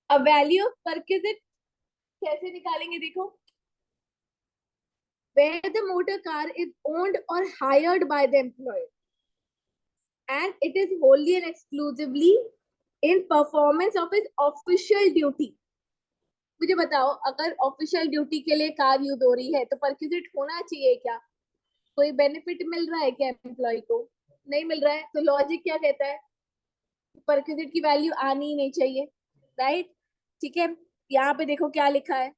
अब value of perquisite कैसे निकालेंगे देखो. Where the motor car is owned or hired by the employer and it is wholly and exclusively in performance of his official duty. मुझे बताओ, अगर official duty के लिए car use हो रही है तो परक्विजिट होना चाहिए क्या? कोई बेनिफिट मिल रहा है क्या एम्प्लॉय को? नहीं मिल रहा है, तो लॉजिक क्या कहता है? परक्विजिट की वैल्यू आनी ही नहीं चाहिए, राइट? ठीक है, यहाँ पे देखो क्या लिखा है.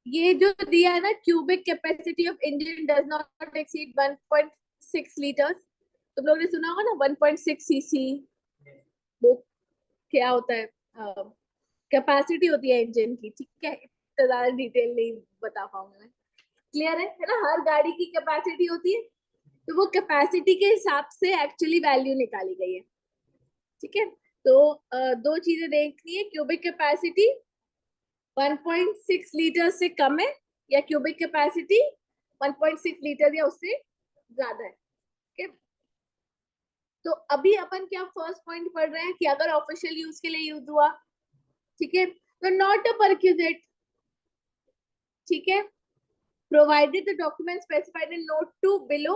ये जो दिया है ना, cubic capacity of engine does not exceed 1.6 litres. तुम लोगों ने सुना होगा ना 1.6 सीसी. वो क्या होता है? कैपेसिटी होती है इंजन की. ठीक है, इतना ज्यादा डिटेल नहीं बता पाऊंगा मैं. क्लियर है ना? हर गाड़ी की कैपेसिटी होती है, तो वो कैपेसिटी के हिसाब से एक्चुअली वैल्यू निकाली गई है. ठीक है, तो दो चीजें देखनी है. क्यूबिक कैपेसिटी 1.6 लीटर से कम है, या क्यूबिक कैपेसिटी 1.6 लीटर या उससे ज्यादा है. ठीक है, तो अभी अपन क्या फर्स्ट पॉइंट पढ़ रहे हैं कि अगर ऑफिशियल यूज के लिए यूज हुआ, ठीक है, तो नॉट अ परक्विजिट. ठीक है, provided the document specified in note 2 below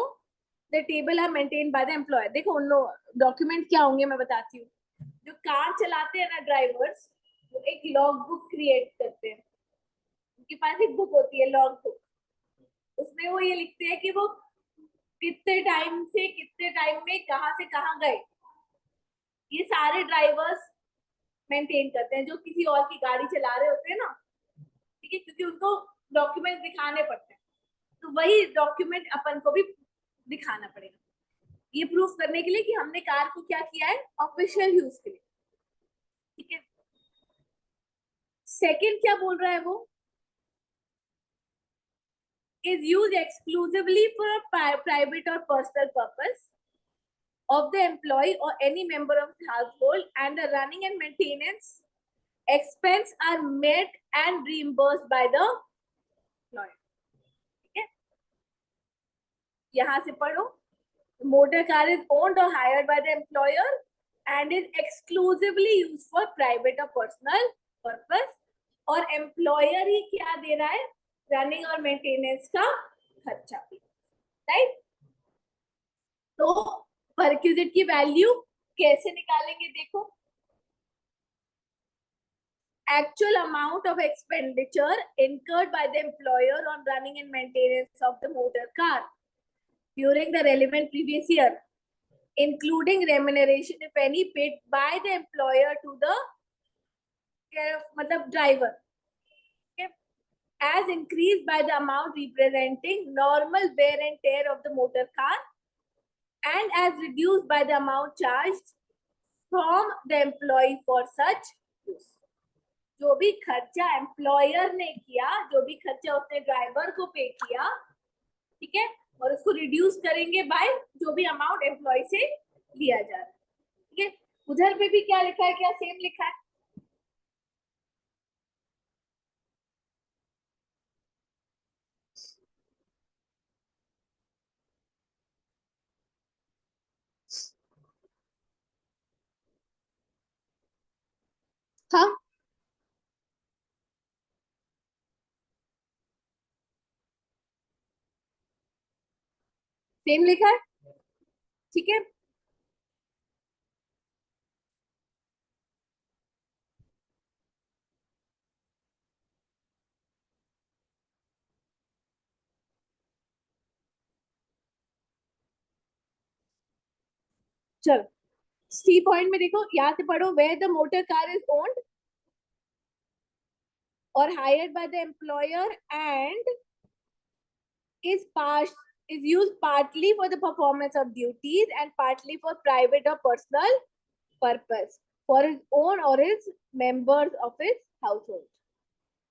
the table are maintained by the employer. देखो उन डॉक्यूमेंट क्या होंगे मैं बताती हूँ. जो कार चलाते हैं ना ड्राइवर्स, वो एक लॉग बुक क्रिएट करते हैं. उनके पास एक बुक होती है, लॉग बुक. उसमें वो ये लिखते हैं कि वो कितने टाइम से कितने टाइम में कहाँ से कहाँ गए. ये सारे ड्राइवर्स मेंटेन करते हैं जो किसी और की गाड़ी चला रहे होते हैं ना. ठीक है, क्योंकि उनको डॉक्यूमेंट दिखाने पड़ते हैं, तो वही डॉक्यूमेंट अपन को भी दिखाना पड़ेगा, ये प्रूफ करने के लिए कि हमने कार को क्या किया है, ऑफिशियल यूज के लिए. ठीक है, सेकंड क्या बोल रहा है वो, is used exclusively for a private or personal purpose of the employee or any member of the household, and the running and maintenance expense are met and reimbursed by the employer. ठीक है, यहां से पढ़ो. Motor car is owned और hired by the employer and is exclusively used for private or personal purpose, और employer ही क्या दे रहा है, रनिंग और मेंटेनेंस का खर्चा भी. राइट, तो परक्विजिट की वैल्यू कैसे निकालेंगे देखो. Actual amount of expenditure incurred by the employer on running and maintenance of the motor car during the relevant previous year, including remuneration if any paid by the employer to the मतलब driver, as increased by the amount representing normal wear and tear of the motor car, and as reduced by the amount charged from the employee for such use. जो भी खर्चा employer ने किया, जो भी खर्चा उसने ड्राइवर को पे किया, ठीक है, और उसको रिड्यूस करेंगे बाय जो भी अमाउंट एम्प्लॉय से लिया जा रहा है. ठीक है, उधर पे भी क्या लिखा है, क्या सेम लिखा है? हाँ, सेम लिखा है. ठीक है, चलो सी पॉइंट में देखो, यहाँ से पढ़ो. Where the motor car is owned or hired by the employer and is part is used partly for the performance of duties and partly for private or personal purpose for his own or his members of his household.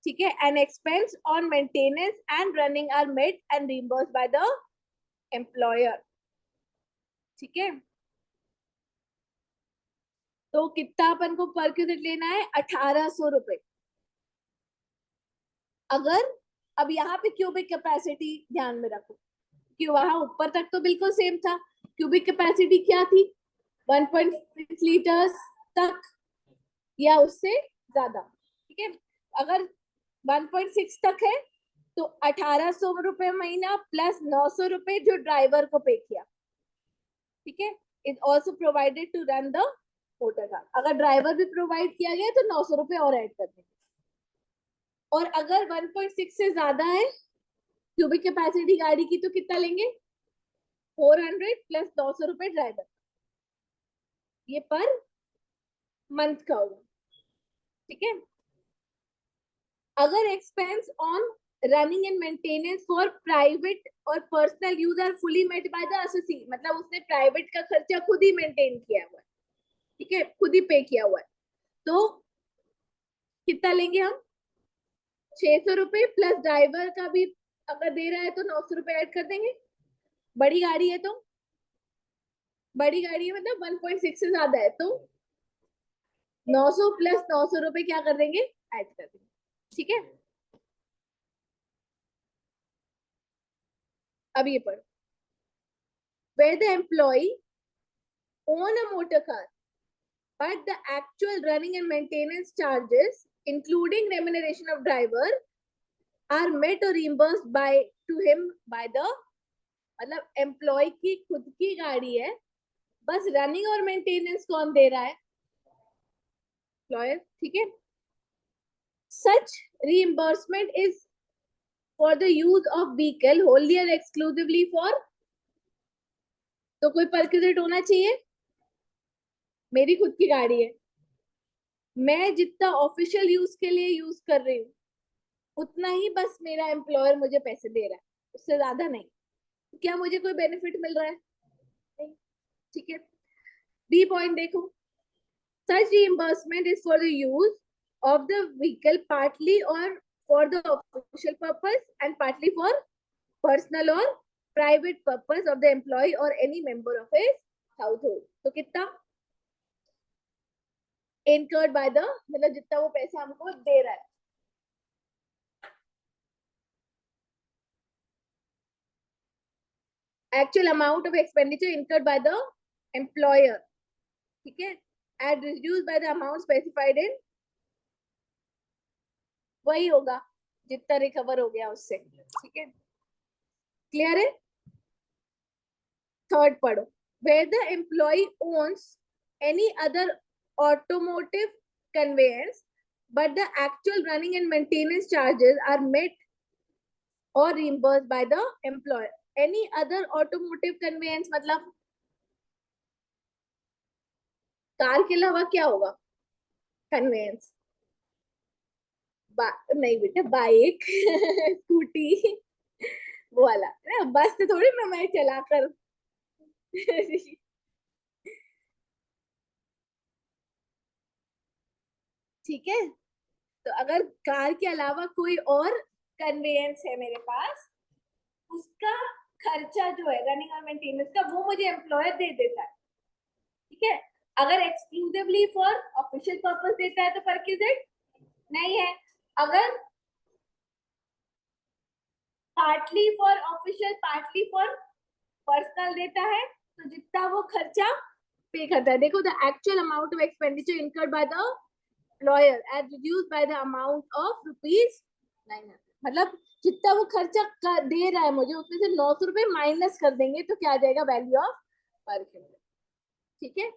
ठीक है, an expense on maintenance and running are made and reimbursed by the employer. ठीक है, तो कितना अपन को पर cubic लेना है, 1800 रुपए. अगर अब यहाँ पे क्यूबिक कैपेसिटी ध्यान में रखो, क्योंकि वहां ऊपर तक तो बिल्कुल सेम था, क्यूबिक कैपेसिटी क्या थी 1.6 लीटर्स तक या उससे ज्यादा, ठीक है। अगर 1.6 तक है तो 1800 रुपए महीना प्लस 900 रुपए जो ड्राइवर को पे किया, ठीक है। Is also provided to run the motor car. अगर ड्राइवर भी प्रोवाइड किया गया तो 900 रुपए और ऐड कर देंगे। और अगर 1.6 से ज्यादा है क्यूबिक कैपेसिटी गाड़ी की तो कितना लेंगे 400 प्लस 900 रुपए ड्राइवर, ये पर मंथ का होगा, ठीक है। अगर expense on running and maintenance for private और personal use are fully met by the एसोसी, मतलब उसने प्राइवेट का खर्चा खुद ही मेंटेन किया हुआ है, ठीक है, खुद ही पे किया हुआ है, तो कितना लेंगे हम 600 रुपए प्लस ड्राइवर का भी अगर दे रहा है तो 900 रुपए ऐड कर देंगे। बड़ी गाड़ी है तो बड़ी गाड़ी है मतलब 1.6 से ज्यादा है तो 900 प्लस 900 रुपए क्या कर देंगे ऐड कर देंगे, ठीक है। अब ये पढ़ो, where the employee own a motor car but the actual running and maintenance charges including remuneration of driver are met or reimbursed by to him by the, मतलब एम्प्लॉय की खुद की गाड़ी है, बस रनिंग और मेंटेनेंस कौन दे रहा है एम्प्लॉयर, ठीक है। सच reimbursement is for the use of vehicle wholly or exclusively for, तो कोई परक्विजिट होना चाहिए, मेरी खुद की गाड़ी है, मैं जितना ऑफिशियल यूज के लिए यूज कर रही हूँ उतना ही बस मेरा एम्प्लॉयर मुझे पैसे दे रहा है, उससे ज्यादा नहीं, क्या मुझे कोई बेनिफिट मिल रहा है नहीं, ठीक है। बी पॉइंट देखो, such reimbursement is for the use of the vehicle partly or for the official purpose and partly for personal or private purpose of the employee or any member of his household, तो कितना incurred by the, मतलब जितना वो पैसा हमको दे रहा है, actual amount of expenditure incurred by the employer, ठीक है, and reduced by the amount specified in, वही होगा जितना रिकवर हो गया उससे, ठीक है, क्लियर है। थर्ड पढ़ो, where the employee owns any other automotive conveyance but the actual running and maintenance charges are met or reimbursed by the employer, any other automotive conveyance मतलब कार के अलावा क्या होगा कन्वेंस, नहीं बेटा बाइक स्कूटी वो वाला, बस तो थोड़ी ना मैं चलाकर ठीक है। तो अगर कार के अलावा कोई और कन्वेंस है मेरे पास, उसका खर्चा जो है रनिंग और मेंटेनेंस का वो मुझे एम्प्लॉयर दे देता है, ठीक है। अगर एक्सक्लूसिवली फॉर ऑफिशियल पर्पस देता है तो परक्विजिट नहीं है, अगर partly for official partly for personal देता है तो जितना वो खर्चा पे करता है, देखो the actual amount of expenditure incurred by the employer as reduced by the amount of rupees 900, मतलब जितना वो खर्चा दे रहा है मुझे उसमें से 900 रुपए माइनस कर देंगे तो क्या आ जाएगा वैल्यू ऑफ पर किलोमीटर, ठीक है।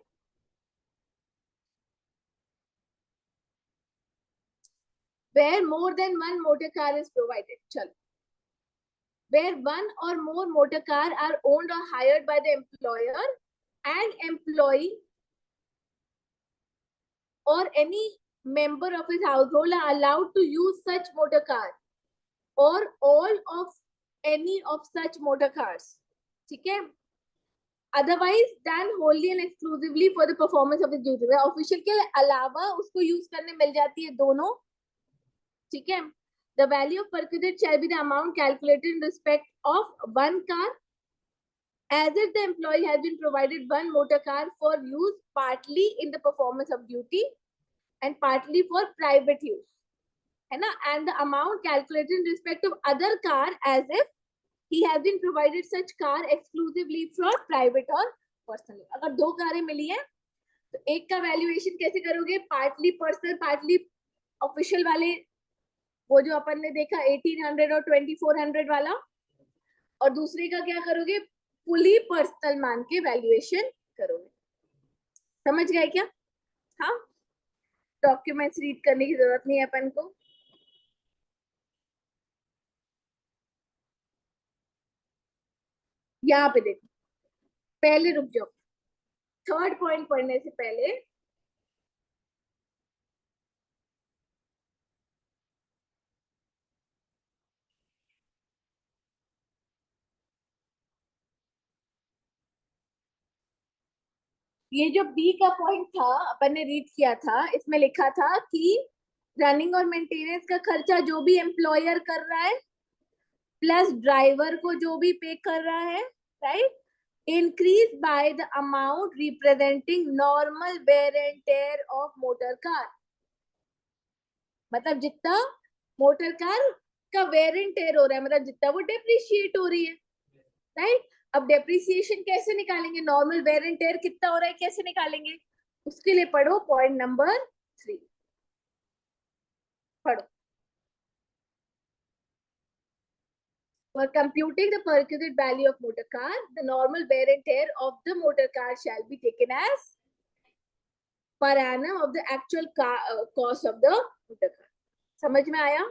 where more than one motor car is provided, चलो, where one or more motor car are owned or hired by the employer and employee or any member of his household are allowed to use such motor car or all of any of such motor cars, ठीक है, otherwise done wholly and exclusively for the performance of his duty, official के अलावा उसको use करने मिल जाती है दोनों, ठीक है। the value of perquisite shall be the amount calculated in respect of one car as if the employee has been provided one motor car for use partly in the performance of duty and partly for private use, है ना, and the amount calculated in respect of other car as if he has been provided such car exclusively for private और personal. अगर दो कारें मिली हैं तो एक का वैल्यूएशन कैसे करोगे, पार्टली पर्सनल पार्टली ऑफिशियल वाले, वो जो अपन ने देखा 1800 और 2400 वाला, और दूसरे का क्या करोगे, फुली पर्सनल मान के वैल्यूएशन करोगे. समझ गए क्या? हाँ, डॉक्यूमेंट्स रीड करने की जरूरत नहीं है अपन को. यहाँ पे देखो, पहले रुक जाओ, थर्ड पॉइंट पढ़ने से पहले ये जो बी का पॉइंट था अपन ने रीड किया था, इसमें लिखा था कि रनिंग और मेंटेनेंस का खर्चा जो भी एम्प्लॉयर कर रहा है प्लस ड्राइवर को जो भी पे कर रहा है, right, increase by the amount representing normal wear and tear of motor car. मतलब जितना मोटर कार का वेयर एंड टेयर हो रहा है, मतलब जितना वो डेप्रिशिएट हो रही है, राइट. अब डेप्रिसिएशन कैसे निकालेंगे, नॉर्मल वेयर एंड टेयर कितना हो रहा है कैसे निकालेंगे, उसके लिए पढ़ो पॉइंट नंबर 3. पढ़ो. For computing the perquisite value of motor car, the normal wear and tear of the motor car shall be taken as per annum of the actual cost of the motor car. समझ में आया?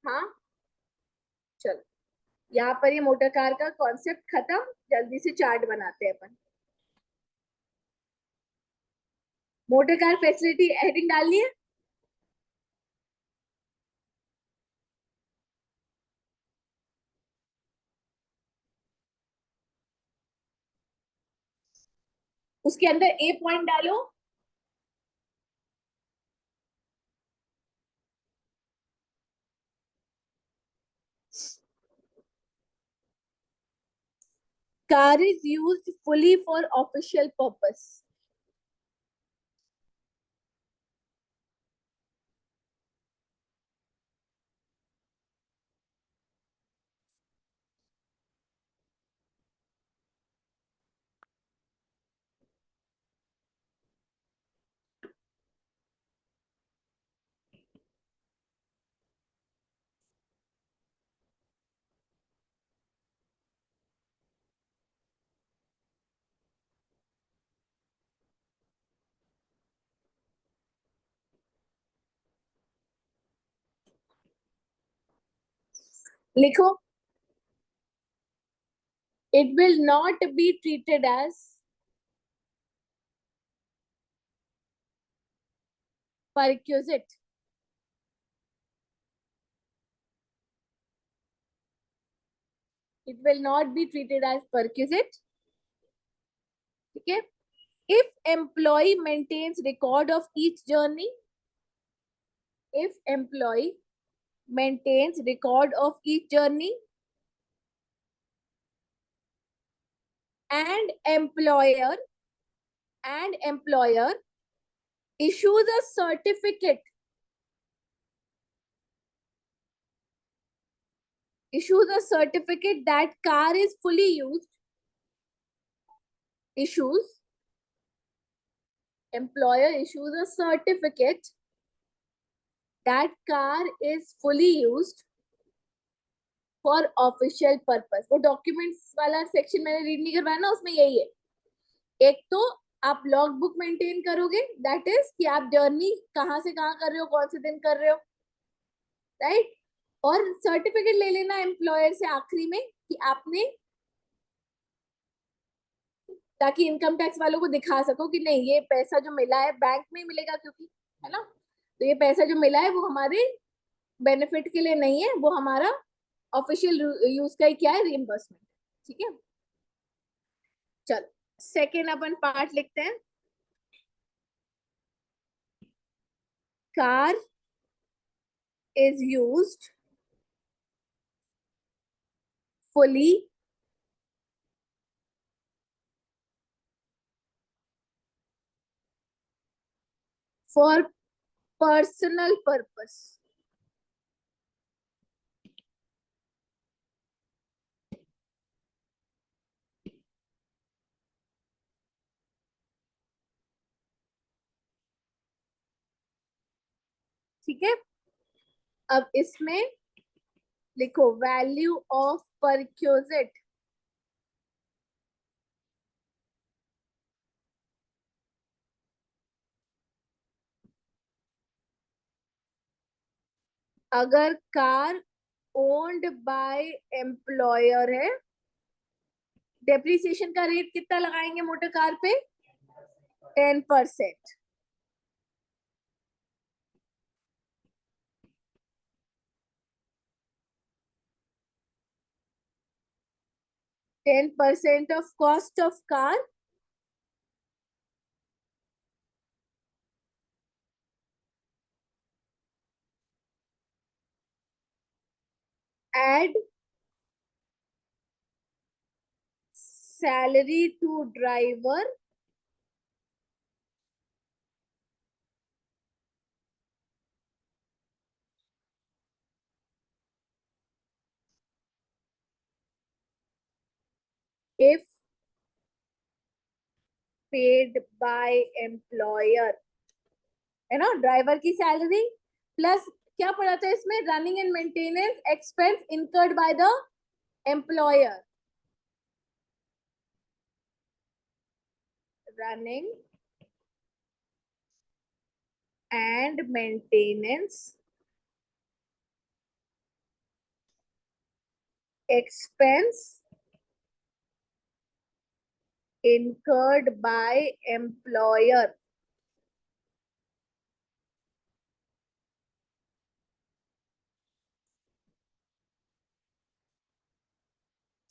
हाँ, चलो यहाँ पर ये motor car का concept खत्म. जल्दी से चार्ट बनाते हैं अपन. मोटर कार फैसिलिटी हेडिंग डालनी है. उसके अंदर ए पॉइंट डालो. Car is used fully for official purpose. लिखो. It will not be treated as perquisite. It will not be treated as perquisite. Okay. If employee maintains record of each journey, if employee maintains record of each journey and employer issues a certificate that car is fully used, employer issues a certificate that car is fully used for official purpose. वो documents वाला section मैंने read नहीं करवाया ना, उसमें यही है. एक तो आप लॉग बुक मेंटेन करोगे, दैट इज कि आप जर्नी कहाँ से कहाँ कर रहे हो, कौन से दिन कर रहे हो, राइट. और सर्टिफिकेट ले लेना एम्प्लॉयर से आखिरी में कि आपने, ताकि इनकम टैक्स वालों को दिखा सको कि नहीं ये पैसा जो मिला है बैंक में मिलेगा, क्योंकि है ना, तो ये पैसा जो मिला है वो हमारे बेनिफिट के लिए नहीं है, वो हमारा ऑफिशियल यूज का ही क्या है, रिइंबर्समेंट. ठीक है, चलो सेकेंड अपन पार्ट लिखते हैं. Car is used fully for personal purpose. ठीक है, अब इसमें लिखो वैल्यू ऑफ परक्यूजिट। अगर कार ओन्ड बाय एम्प्लॉयर है, डेप्रिसिएशन का रेट कितना लगाएंगे मोटर कार पे? 10%। 10% of cost of car add salary to driver if paid by employer, है ना, ड्राइवर की सैलरी प्लस क्या पड़ा था इसमें, running and maintenance expense incurred by the employer, running and maintenance expense incurred by employer।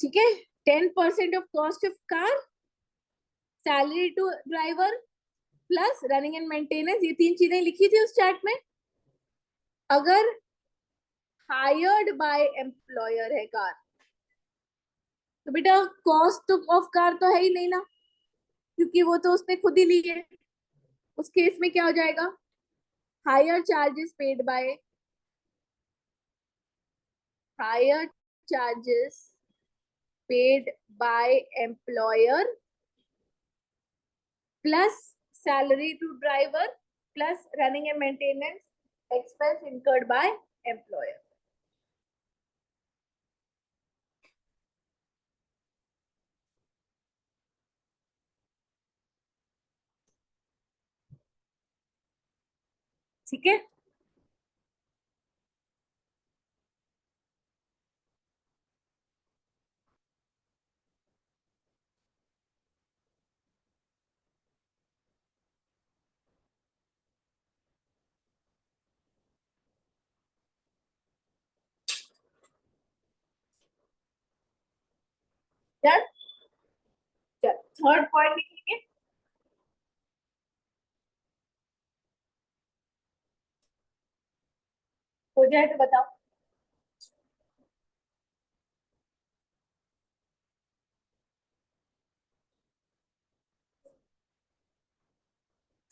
ठीक है, 10% of cost of car, salary to driver plus running and maintenance, ये तीन चीजें लिखी थी उस चार्ट में। अगर हायर्ड बाय एम्प्लॉयर है कार, तो बेटा कॉस्ट ऑफ कार तो है ही नहीं ना, क्योंकि वो तो उसने खुद ही ली है। उस केस में क्या हो जाएगा, hire charges paid by, hire charges paid by employer plus salary to driver plus running and maintenance expense incurred by employer. ठीक है, डन। थर्ड पॉइंट लिखेंगे, हो जाए तो बताओ।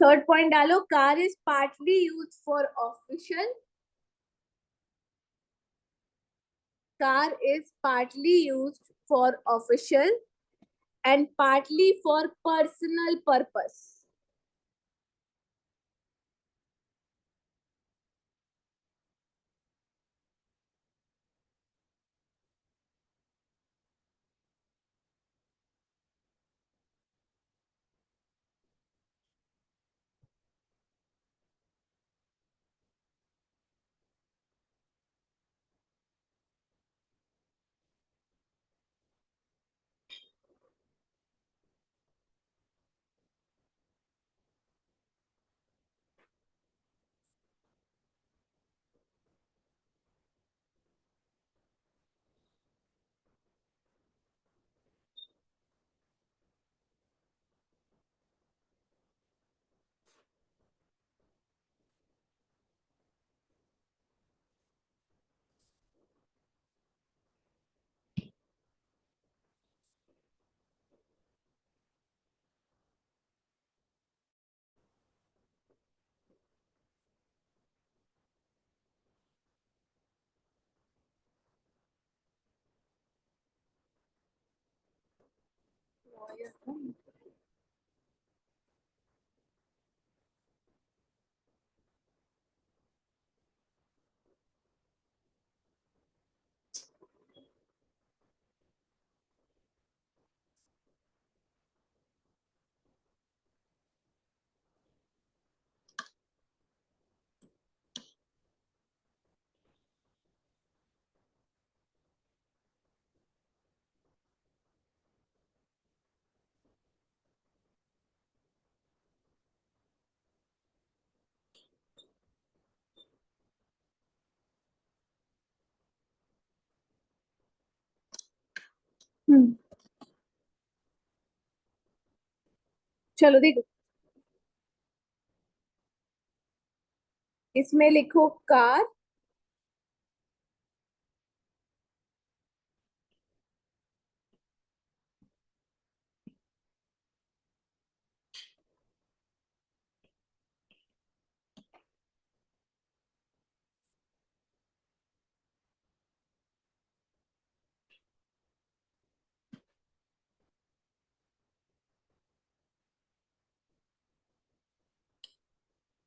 थर्ड पॉइंट डालो, car is partly use for official, car is partly used for official and partly for personal purpose। चलो देखो, इसमें लिखो कार,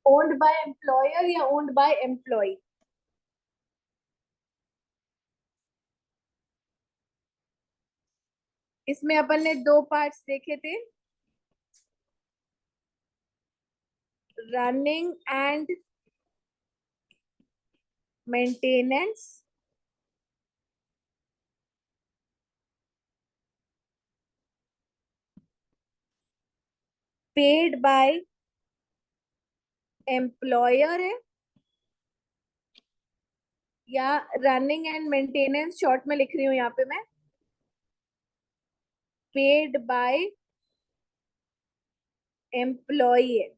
ओन्ड बाय एम्प्लॉयर या ओन्ड बाय एम्प्लॉय? इसमें अपन ने दो पार्ट्स देखे थे, running and maintenance, paid by employer है, या रनिंग एंड मेंटेनेंस शॉर्ट में लिख रही हूँ यहाँ पे मैं, पेड बाय एम्प्लॉय है।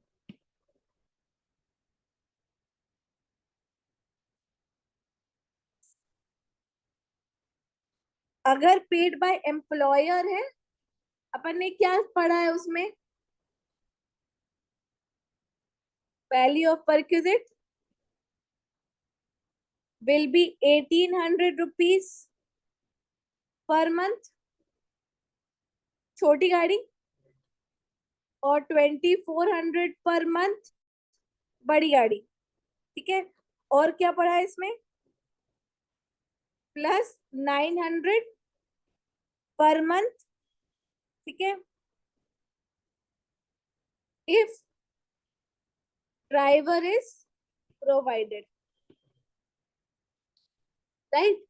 अगर पेड बाय एम्प्लॉयर है, अपन ने क्या पढ़ा है उसमें, value of perquisite will be 1800 rupees per month छोटी गाड़ी, और 2400 पर मंथ बड़ी गाड़ी। ठीक है, और क्या पड़ा है इसमें, प्लस 900 पर मंथ। ठीक है, if driver is provided, right.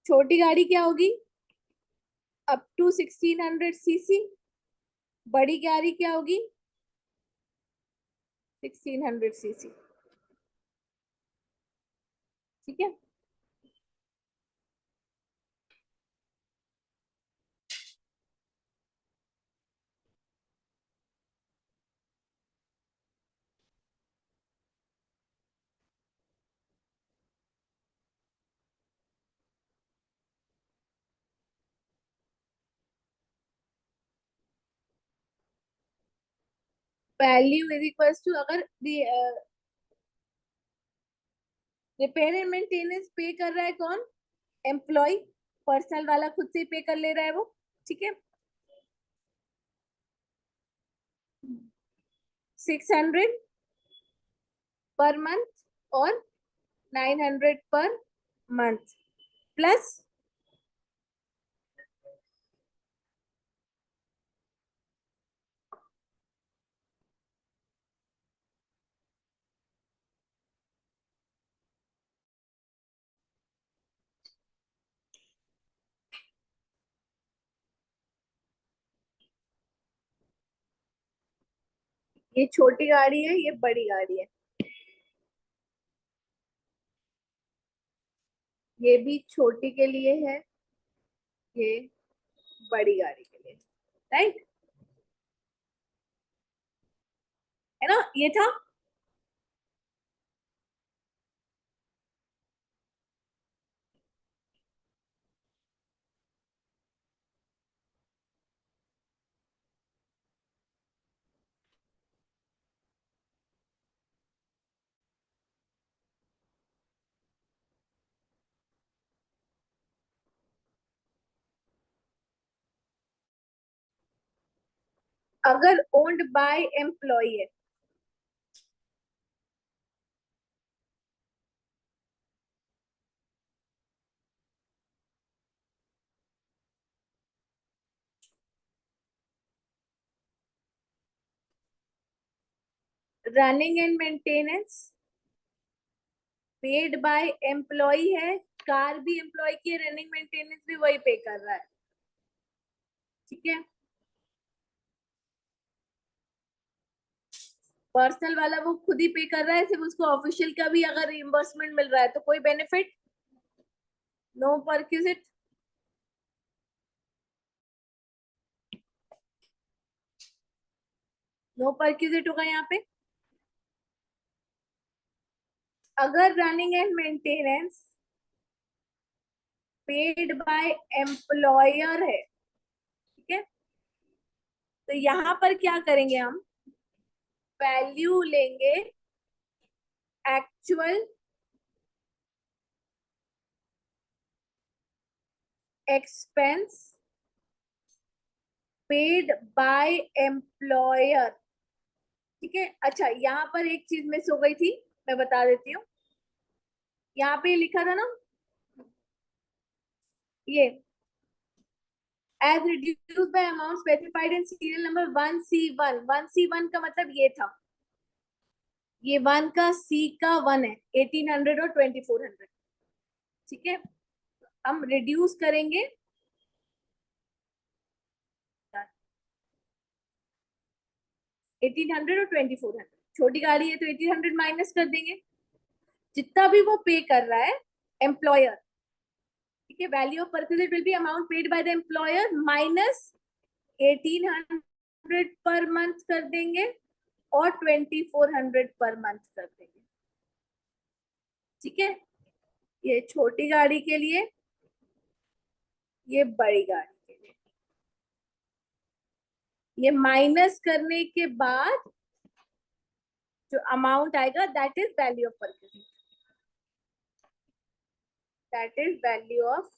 छोटी गाड़ी क्या होगी, अप टू 1600 सीसी, बड़ी गाड़ी क्या होगी, 1600 सीसी। ठीक है, वैल्यू इज इक्वल टू, अगर रिपेयर एंड मेंटेनेंस पे कर रहा है कौन, एम्प्लॉय, पर्सनल वाला खुद से पे कर ले रहा है वो। ठीक है, 600 पर मंथ और 900 पर मंथ, प्लस ये छोटी गाड़ी है, ये बड़ी गाड़ी है, ये भी छोटी के लिए है, ये बड़ी गाड़ी के लिए, राइट, है ना, ये था। अगर ओन्ड बाय एम्प्लॉय है, running and maintenance paid by employ है, कार भी एम्प्लॉय की, रनिंग मेंटेनेंस भी वही पे कर रहा है। ठीक है, पर्सनल वाला वो खुद ही पे कर रहा है, सिर्फ उसको ऑफिशियल का भी अगर रिइंबर्समेंट मिल रहा है तो कोई benefit, no perquisite. No perquisite होगा यहाँ पे। अगर running and maintenance paid by employer है, ठीक है, तो यहाँ पर क्या करेंगे हम, वैल्यू लेंगे actual expense paid by employer. ठीक है, अच्छा यहाँ पर एक चीज मिस हो गई थी, मैं बता देती हूँ। यहाँ पे लिखा था ना ये, as reduce by amount specified in serial number 1C1। 1C1 का मतलब ये था, ये 1 का C का 1 है, 1800 और 2400। ठीक है, हम रिड्यूस करेंगे 1800 और 2400। छोटी गाड़ी है तो 1800 माइनस कर देंगे, जितना भी वो पे कर रहा है एम्प्लॉयर। ठीक है, value of purchase will be amount paid by the employer minus 1800 per month कर देंगे और 2400 पर मंथ कर देंगे। ठीक है, ये छोटी गाड़ी के लिए, ये बड़ी गाड़ी के लिए। ये माइनस करने के बाद जो अमाउंट आएगा that is value of purchase, that is value of,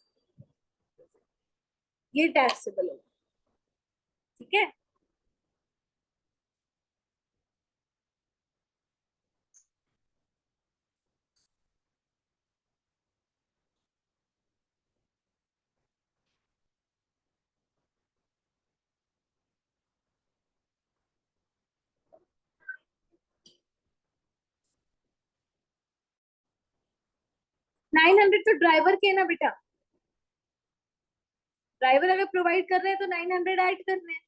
ये टैक्सेबल होगा। ठीक है, 900 तो ड्राइवर के है ना बेटा, ड्राइवर अगर प्रोवाइड कर रहे हैं तो 900 ऐड करने हैं।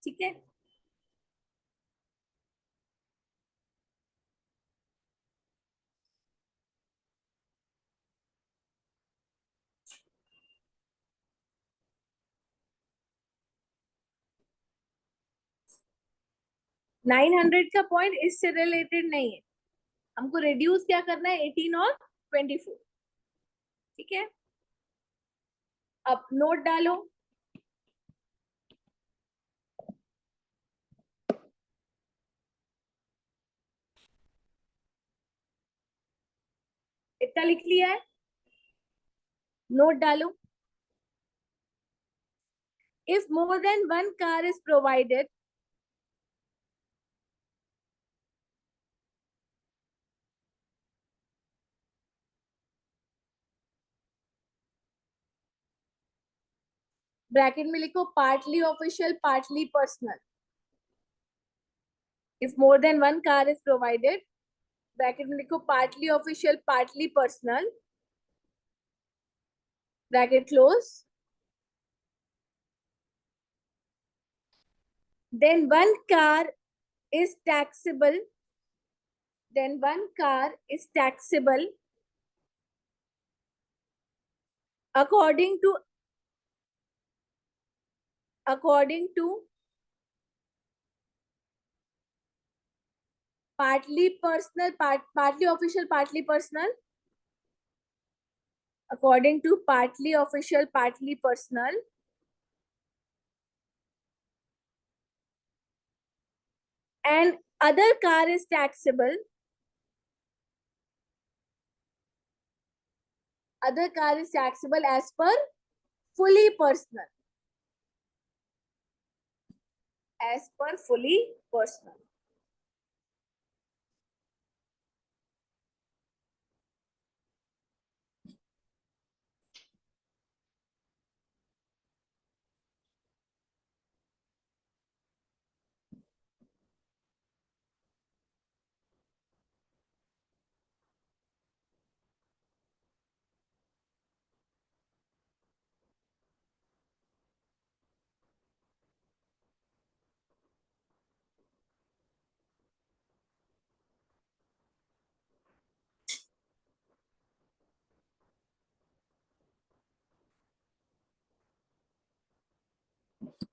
ठीक है, 900 का पॉइंट इससे रिलेटेड नहीं है, हमको रिड्यूस क्या करना है, 18 और 24। ठीक है, अब नोट डालो, इतना लिख लिया है, नोट डालो। If more than one car is provided, bracket में लिखो partly official partly personal. If more than one car is provided, bracket में लिखो partly official partly personal, bracket close. then one car is taxable, then one car is taxable according to, according to partly personal, partly official partly personal, according to partly official partly personal, and other car is taxable, other car is taxable as per fully personal, as per fully personal।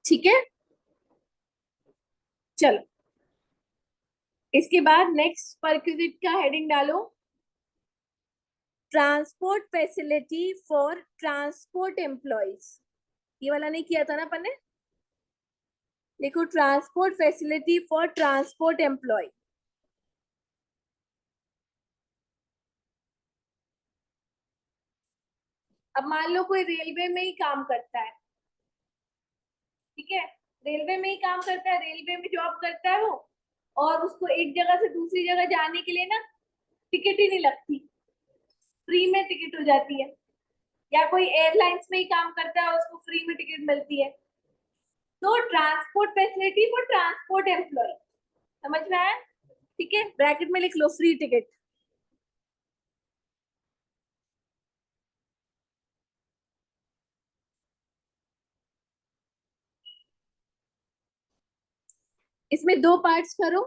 ठीक है, चलो इसके बाद next perquisite का heading डालो, transport facility for transport employees. ये वाला नहीं किया था ना अपन ने, देखो transport facility for transport employ. अब मान लो कोई रेलवे में ही काम करता है, ठीक है, रेलवे में ही काम करता है, रेलवे में जॉब करता है वो, और उसको एक जगह से दूसरी जगह जाने के लिए ना टिकट ही नहीं लगती, फ्री में टिकट हो जाती है। या कोई एयरलाइंस में ही काम करता है, उसको फ्री में टिकट मिलती है। तो transport facility for transport employ, समझ में आया? ठीक है, ब्रैकेट में लिख लो फ्री टिकट। इसमें दो पार्ट्स करो,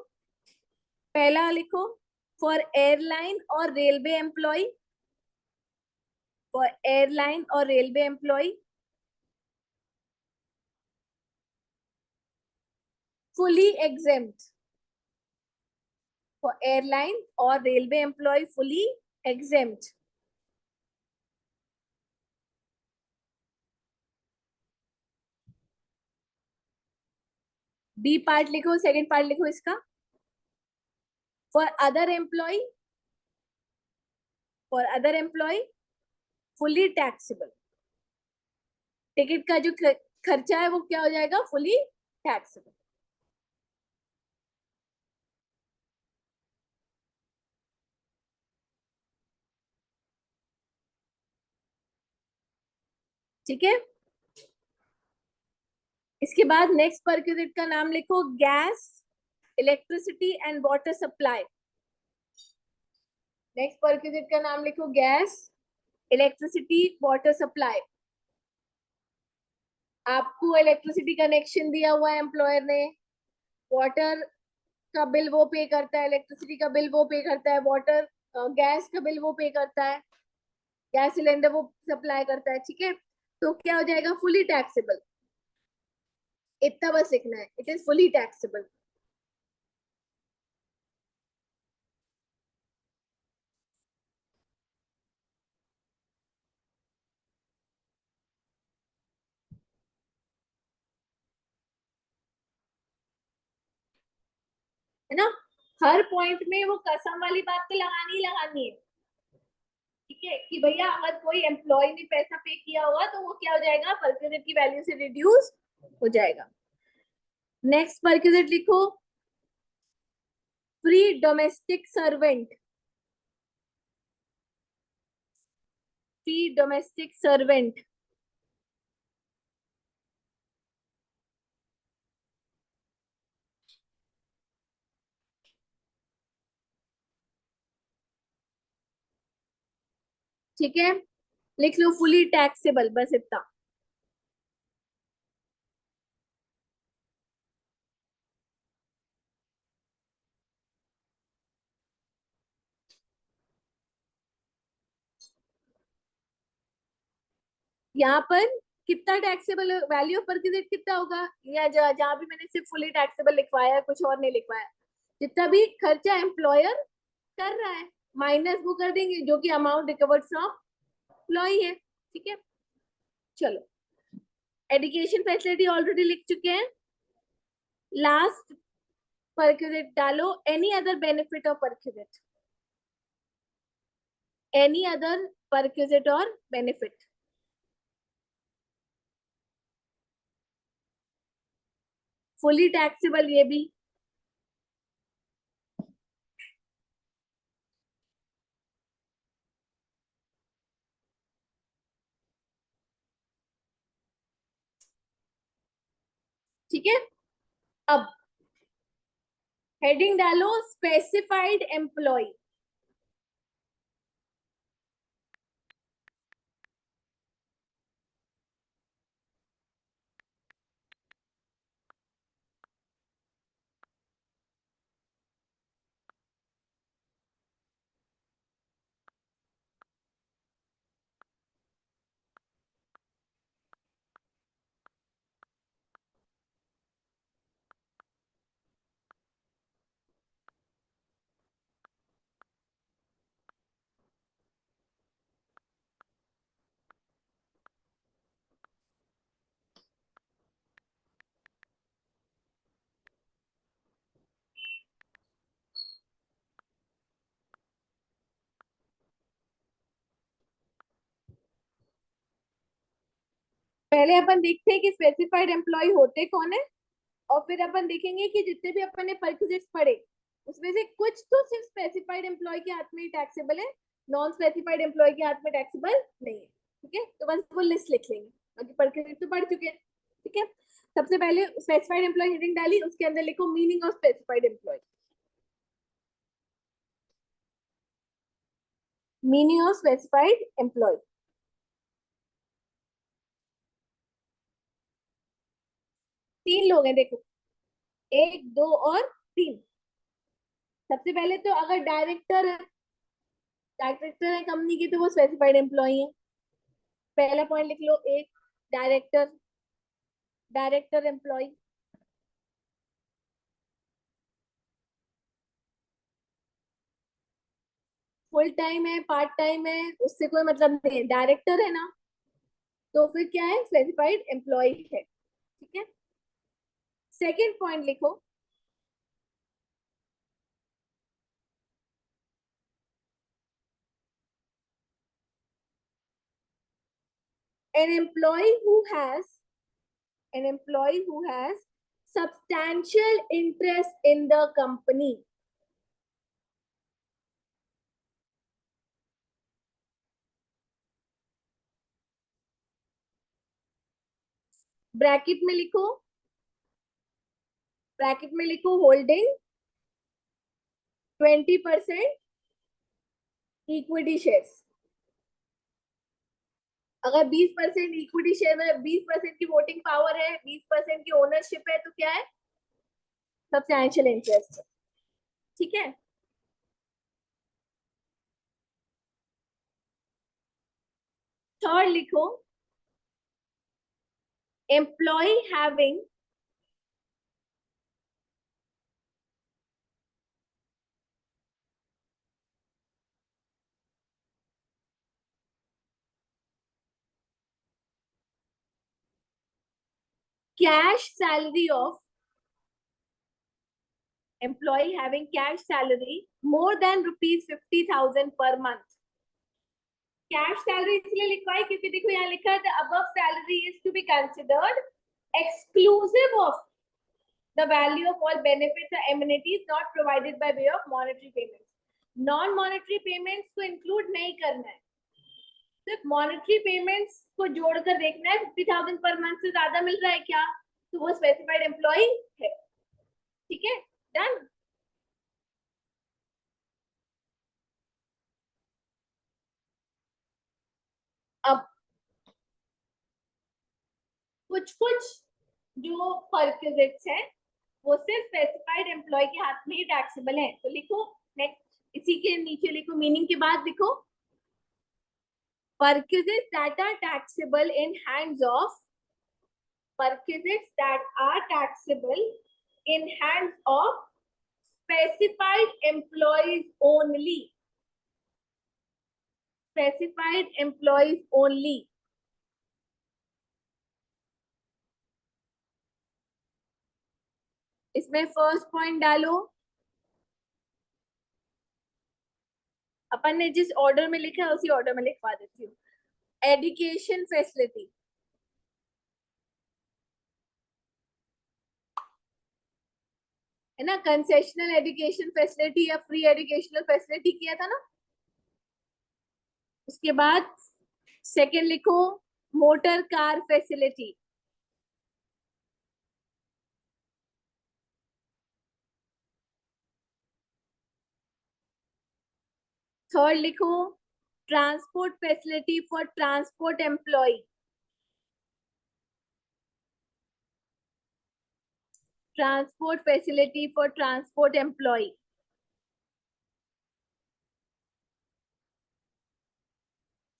पहला लिखो फॉर एयरलाइन और रेलवे एम्प्लॉय, फॉर एयरलाइन और railway employ fully exempt, for airline or railway employee fully exempt। B part लिखो, सेकंड पार्ट लिखो इसका, for other employ, for other employ fully taxable, ticket का जो खर्चा है वो क्या हो जाएगा, फुली टैक्सेबल। ठीक है, इसके बाद नेक्स्ट परक्विजिट का नाम लिखो gas, electricity and water supply. Next perquisite का नाम लिखो गैस, इलेक्ट्रिसिटी, वाटर सप्लाई। आपको इलेक्ट्रिसिटी कनेक्शन दिया हुआ है एम्प्लॉयर ने, वाटर का बिल वो पे करता है, इलेक्ट्रिसिटी का बिल वो पे करता है, वाटर गैस का बिल वो पे करता है, गैस सिलेंडर वो सप्लाई करता है, ठीक है। तो क्या हो जाएगा, फुली टैक्सेबल। इतना बस लिखना है, इट इज फुली टैक्सेबल। है ना, हर पॉइंट में वो कसम वाली बात तो लगानी ही लगानी है, ठीक है, कि भैया अगर कोई एम्प्लॉय ने पैसा पे किया होगा तो वो क्या हो जाएगा, परक्विजिट की वैल्यू से रिड्यूस हो जाएगा। नेक्स्ट परक्विजिट लिखो, free domestic servant, free domestic servant. ठीक है, लिख लो फुली टैक्सेबल, बस इतना। यहाँ पर कितना टैक्सेबल वैल्यू ऑफ परक्विजिट कितना होगा, या जहाँ भी मैंने सिर्फ फुली टैक्सेबल लिखवाया है, कुछ और नहीं लिखवाया, जितना भी खर्चा एम्प्लॉयर कर रहा है माइनस वो कर देंगे जो कि अमाउंट रिकवर्ड फ्रॉम एम्प्लॉय है। ठीक है, चलो एजुकेशन फैसिलिटी ऑलरेडी लिख चुके हैं। लास्ट परक्विजिट डालो, any other benefit of perquisite, any other perquisite और बेनिफिट। फुली टैक्सेबल ये भी, ठीक है। अब हेडिंग डालो, स्पेसिफाइड एम्प्लॉय। पहले अपन देखते हैं कि स्पेसिफाइड एम्प्लॉय होते कौन है, और फिर अपन देखेंगे कि जितने भी अपन ने परक्विजिट्स पढ़े उसमें से कुछ तो सिर्फ स्पेसिफाइड एम्प्लॉय के हाथ में ही टैक्सेबल है, नॉन स्पेसिफाइड एम्प्लॉय के हाथ में टैक्सेबल नहीं है। ठीक है, तो बस वो लिस्ट लिख लेंगे, बाकी परक्विजिट तो पढ़ चुके हैं। ठीक है, सबसे पहले स्पेसिफाइड एम्प्लॉय हेडिंग डाली, उसके अंदर लिखो meaning of specified employ. Meaning of specified employ, तीन लोग हैं देखो, एक दो और तीन। सबसे पहले तो अगर डायरेक्टर है कंपनी की तो वो स्पेसिफाइड एम्प्लॉय है। पहला पॉइंट लिख लो, एक director, director employ. Full time है पार्ट टाइम है उससे कोई मतलब नहीं है, डायरेक्टर है ना, तो फिर क्या है, स्पेसिफाइड एम्प्लॉय है। ठीक है, सेकेंड पॉइंट लिखो, an employee who has an employee who has substantial interest in the company। Bracket में लिखो, ब्रैकेट में लिखो होल्डिंग 20% इक्विटी शेयर्स। अगर 20% इक्विटी शेयर में 20% की वोटिंग पावर है, 20% की ओनरशिप है, तो क्या है, सब्सटैंशियल इंटरेस्ट। ठीक है, थर्ड लिखो, employ having cash salary of employee having cash salary more than rupees 50,000 per month। Cash salary इसलिए लिखवा है क्योंकि देखो यहाँ लिखा है the above salary is to be considered exclusive of the value of all benefits और amenities not provided by way of monetary payments. Non monetary payments को इंक्लूड नहीं करना है, सिर्फ मॉनेटरी पेमेंट्स को जोड़कर देखना है 50,000 पर मंथ से ज्यादा मिल रहा है क्या, तो वो स्पेसिफाइड एम्प्लॉय है। ठीक है, डन। अब कुछ कुछ जो परक्विजिट्स हैं वो सिर्फ स्पेसिफाइड एम्प्लॉय के हाथ में ही टैक्सेबल है, तो लिखो नेक्स्ट, इसी के नीचे लिखो, मीनिंग के बाद लिखो perquisites that are taxable in hands of perquisites that are taxable in hands of specified employees only, specified employees only। इसमें फर्स्ट पॉइंट डालो, अपन ने जिस ऑर्डर में लिखा है उसी ऑर्डर में लिखवा देती हूँ। एजुकेशन फैसिलिटी, है ना, कंसेशनल एजुकेशन फैसिलिटी या फ्री एजुकेशनल फैसिलिटी किया था ना। उसके बाद सेकंड लिखो मोटर कार फैसिलिटी, थर्ड लिखो transport facility for transport employ, transport facility for transport employ.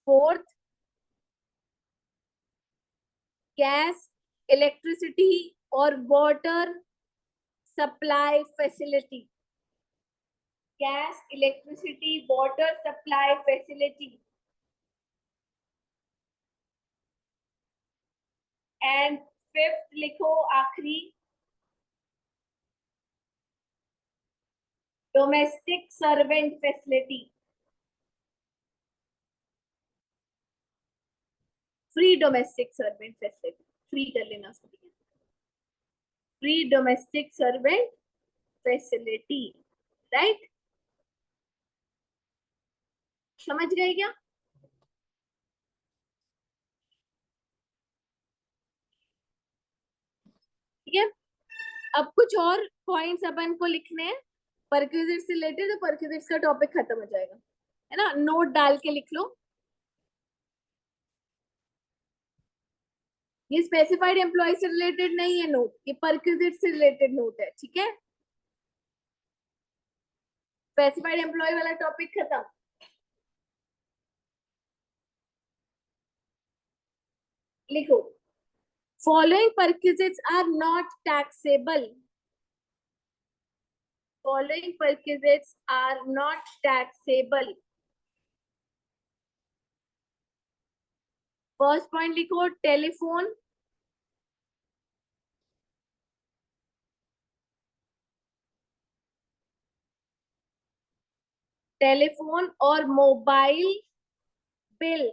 Fourth gas, electricity और water supply facility, gas electricity water supply facility. And fifth लिखो आखिरी, domestic servant facility, free domestic servant facility, free कर लेना उसको, free domestic servant facility, right? समझ गए क्या? ठीक है, अब कुछ और पॉइंट्स अपन को लिखने हैं परक्विजिट से रिलेटेड, तो परक्विजिट का टॉपिक खत्म हो जाएगा, है ना? नोट डाल के लिख लो। ये स्पेसिफाइड एम्प्लॉय से रिलेटेड नहीं है नोट, ये परक्विजिट से रिलेटेड नोट है, ठीक है? स्पेसिफाइड एम्प्लॉय वाला टॉपिक खत्म। लिखो, following perquisites are not taxable, following perquisites are not taxable। First point लिखो, टेलीफोन, टेलीफोन और मोबाइल बिल,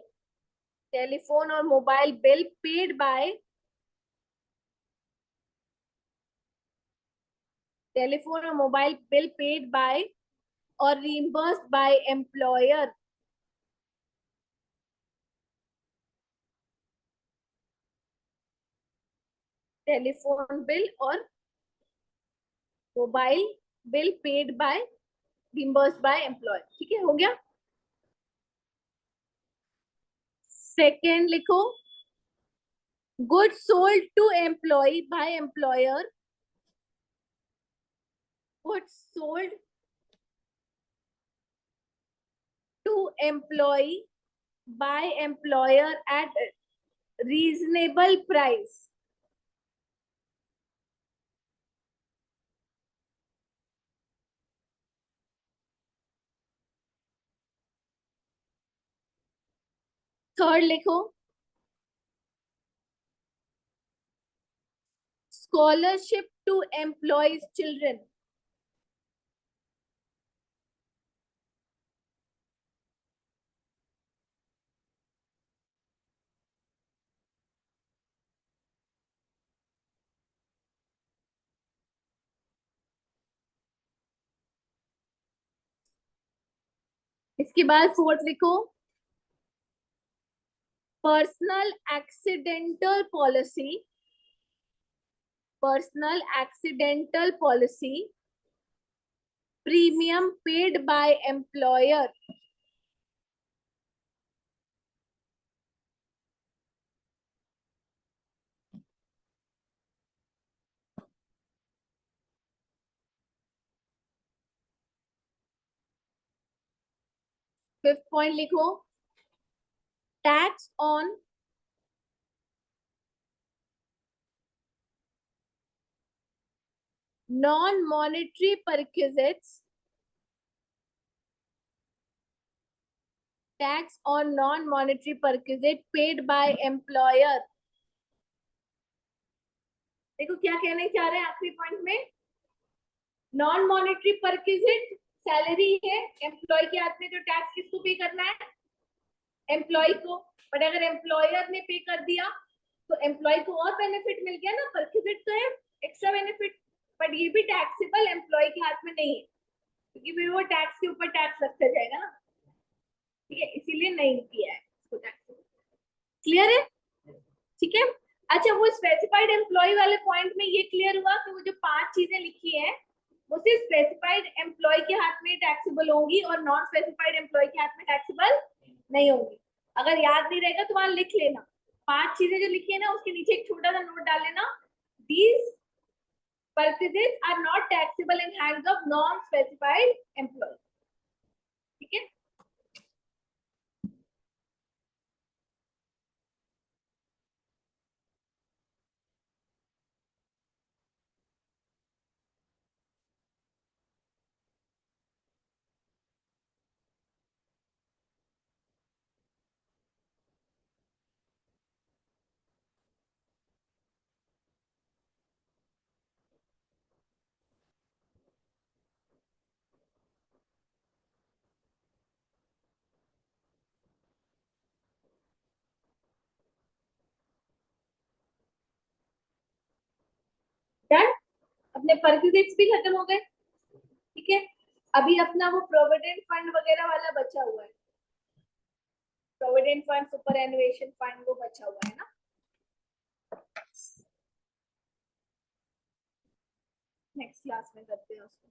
टेलीफोन और mobile bill paid by, telephone और मोबाइल बिल पेड बाय और reimbursed by employer, telephone bill और mobile bill paid by reimbursed by employer, ठीक है? हो गया। सेकेंड लिखो, goods sold to employ by employer, गुड्स सोल्ड to employee by employer at reasonable price। Third लिखो, स्कॉलरशिप टू एम्प्लॉयज चिल्ड्रन, इसके बाद फोर्थ लिखो, personal accidental policy, personal accidental policy premium paid by employer. Fifth point लिखो, tax on non monetary perquisites, tax on non monetary perquisite paid by employer. देखो क्या कहने चाह रहे हैं आखिरी पॉइंट में, नॉन मॉनेटरी परक्विजिट सैलरी है, एम्प्लॉय के हाथ में, तो टैक्स किसको पे करना है? एम्प्लॉय को। बट अगर एम्प्लॉयर ने पे कर दिया तो एम्प्लॉय को और बेनिफिट मिल गया ना, परक्विजिट तो है एक्स्ट्रा बेनिफिट, बट ये भी टैक्सेबल एम्प्लॉय के हाथ में नहीं है, क्योंकि फिर वो टैक्स के ऊपर टैक्स लगता जाएगा ना, ठीक है? इसीलिए नहीं किया है इसको टैक्सेबल। क्लियर है? ठीक है। अच्छा, वो स्पेसिफाइड एम्प्लॉय वाले पॉइंट में ये क्लियर हुआ कि वो जो 5 चीजें लिखी है वो सिर्फ स्पेसिफाइड एम्प्लॉय के हाथ में टैक्सेबल होंगी और नॉन स्पेसिफाइड एम्प्लॉय के हाथ में टैक्सेबल नहीं होंगी। अगर याद नहीं रहेगा तो वहां लिख लेना, 5 चीजें जो लिखी है ना उसके नीचे एक छोटा सा नोट डाल लेना, these purchases are not taxable in hands of non specified employ. ठीक है। डन। अपने परक्विजिट्स भी खत्म हो गए, ठीक है। अभी अपना वो प्रोविडेंट फंड वगैरह वाला बचा हुआ है, प्रोविडेंट फंड, सुपर एनुएशन फंड, वो बचा हुआ है ना। नेक्स्ट क्लास में करते हैं उसको।